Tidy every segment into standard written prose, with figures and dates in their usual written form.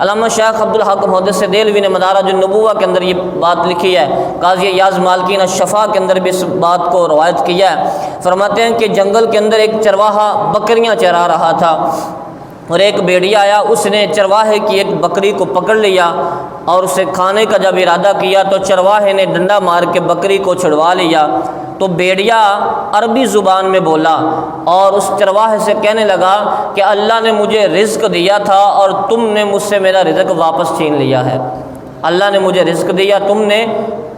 علامہ شیخ عبدالحق محدث دہلوی نے مدارج النبوہ کے اندر یہ بات لکھی ہے، قاضی ایاز مالکین الشفا کے اندر بھی اس بات کو روایت کیا ہے۔ فرماتے ہیں کہ جنگل کے اندر ایک چرواہا بکریاں چرا رہا تھا، اور ایک بھیڑیا آیا، اس نے چرواہے کی ایک بکری کو پکڑ لیا اور اسے کھانے کا جب ارادہ کیا تو چرواہے نے ڈنڈا مار کے بکری کو چھڑوا لیا۔ تو بھیڑیا عربی زبان میں بولا اور اس چرواہے سے کہنے لگا کہ اللہ نے مجھے رزق دیا تھا اور تم نے مجھ سے میرا رزق واپس چھین لیا ہے۔ اللہ نے مجھے رزق دیا، تم نے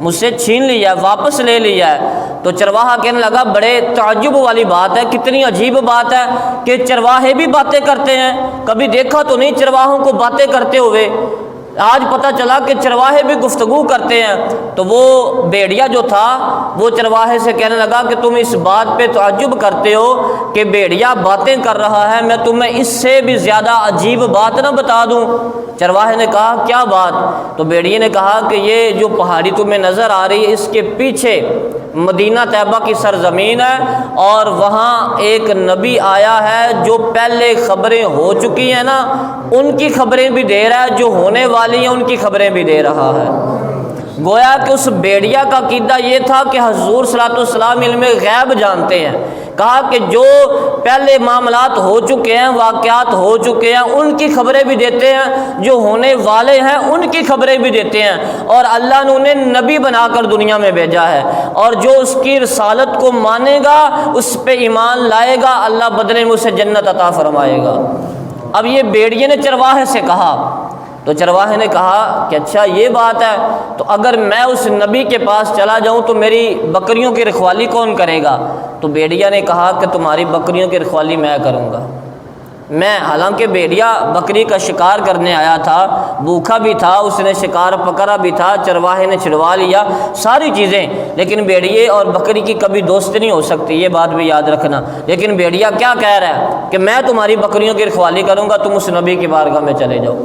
مجھ سے چھین لیا ہے، واپس لے لیا ہے۔ تو چرواہا کہنے لگا بڑے تعجب والی بات ہے، کتنی عجیب بات ہے کہ چرواہے بھی باتیں کرتے ہیں، کبھی دیکھا تو نہیں چرواہوں کو باتیں کرتے ہوئے، آج پتہ چلا کہ چرواہے بھی گفتگو کرتے ہیں۔ تو وہ بھیڑیا جو تھا وہ چرواہے سے کہنے لگا کہ تم اس بات پہ تعجب کرتے ہو کہ بھیڑیا باتیں کر رہا ہے، میں تمہیں اس سے بھی زیادہ عجیب بات نہ بتا دوں؟ چرواہے نے کہا کیا بات؟ تو بھیڑیے نے کہا کہ یہ جو پہاڑی تمہیں نظر آ رہی ہے اس کے پیچھے مدینہ طیبہ کی سرزمین ہے، اور وہاں ایک نبی آیا ہے جو پہلے خبریں ہو چکی ہیں نا، ان کی خبریں بھی دے رہا ہے، جو ہونے والی ہیں ان کی خبریں بھی دے رہا ہے۔ گویا کہ اس بھیڑیا کا عقیدہ یہ تھا کہ حضور صلی اللہ علیہ وسلم علم غیب جانتے ہیں۔ کہا کہ جو پہلے معاملات ہو چکے ہیں، واقعات ہو چکے ہیں، ان کی خبریں بھی دیتے ہیں، جو ہونے والے ہیں ان کی خبریں بھی دیتے ہیں، اور اللہ نے انہیں نبی بنا کر دنیا میں بھیجا ہے، اور جو اس کی رسالت کو مانے گا، اس پہ ایمان لائے گا، اللہ بدلے میں اسے جنت عطا فرمائے گا۔ اب یہ بھیڑیے نے چرواہے سے کہا، تو چرواہے نے کہا کہ اچھا یہ بات ہے، تو اگر میں اس نبی کے پاس چلا جاؤں تو میری بکریوں کی رکھوالی کون کرے گا؟ تو بھیڑیا نے کہا کہ تمہاری بکریوں کی رکھوالی میں کروں گا۔ میں، حالانکہ بھیڑیا بکری کا شکار کرنے آیا تھا، بھوکا بھی تھا، اس نے شکار پکڑا بھی تھا، چرواہے نے چھڑوا لیا، ساری چیزیں، لیکن بھیڑیے اور بکری کی کبھی دوستی نہیں ہو سکتی، یہ بات بھی یاد رکھنا۔ لیکن بھیڑیا کیا کہہ رہا ہے کہ میں تمہاری بکریوں کی رکھوالی کروں گا، تم اس نبی کی بارگاہ میں چلے جاؤ۔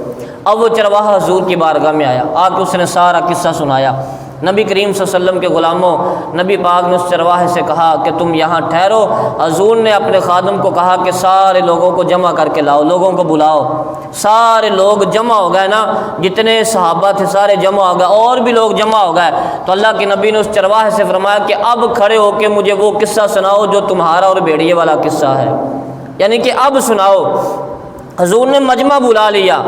اب وہ چرواہا حضور کی بارگاہ میں آیا، آ کے اس نے سارا قصہ سنایا۔ نبی کریم صلی اللہ علیہ وسلم کے غلاموں، نبی پاک نے اس چرواہے سے کہا کہ تم یہاں ٹھہرو۔ حضور نے اپنے خادم کو کہا کہ سارے لوگوں کو جمع کر کے لاؤ، لوگوں کو بلاؤ۔ سارے لوگ جمع ہو گئے نا، جتنے صحابہ تھے سارے جمع ہو گئے، اور بھی لوگ جمع ہو گئے۔ تو اللہ کے نبی نے اس چرواہے سے فرمایا کہ اب کھڑے ہو کے مجھے وہ قصہ سناؤ جو تمہارا اور بھیڑیے والا قصہ ہے، یعنی کہ اب سناؤ۔ حضور نے مجمع بلا لیا،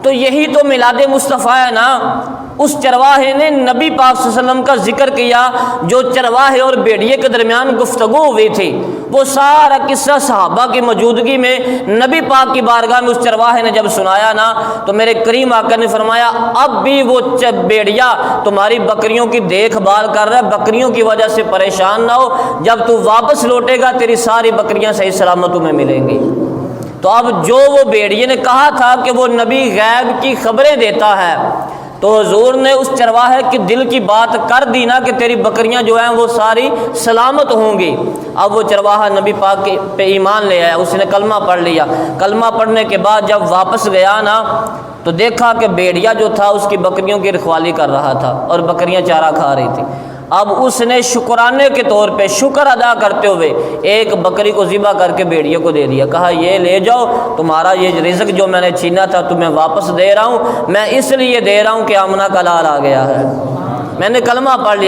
تو یہی تو میلاد مصطفیٰ ہے نا۔ اس چرواہے نے نبی پاک صلی اللہ علیہ وسلم کا ذکر کیا، جو چرواہے اور بھیڑیے کے درمیان گفتگو ہوئی تھی، وہ سارا قصہ صحابہ کی موجودگی میں نبی پاک کی بارگاہ میں اس چرواہے نے جب سنایا نا، تو میرے کریم آقا نے فرمایا اب بھی وہ بھیڑیا تمہاری بکریوں کی دیکھ بھال کر رہا ہے، بکریوں کی وجہ سے پریشان نہ ہو، جب تو واپس لوٹے گا تیری ساری بکریاں صحیح سلامت تمہیں ملیں گی۔ تو اب جو وہ بھیڑیے نے کہا تھا کہ وہ نبی غیب کی خبریں دیتا ہے، تو حضور نے اس چرواہے کی دل کی بات کر دی نا کہ تیری بکریاں جو ہیں وہ ساری سلامت ہوں گی۔ اب وہ چرواہا نبی پاک پہ ایمان لے آیا، اس نے کلمہ پڑھ لیا۔ کلمہ پڑھنے کے بعد جب واپس گیا نا، تو دیکھا کہ بھیڑیا جو تھا اس کی بکریوں کی رکھوالی کر رہا تھا اور بکریاں چارہ کھا رہی تھی۔ اب اس نے شکرانے کے طور پہ شکر ادا کرتے ہوئے ایک بکری کو ذبح کر کے بھیڑیے کو دے دیا، کہا یہ لے جاؤ، تمہارا یہ رزق جو میں نے چھینا تھا تمہیں واپس دے رہا ہوں، میں اس لیے دے رہا ہوں کہ آمنہ کا لال آ گیا ہے، میں نے کلمہ پڑھ لیا۔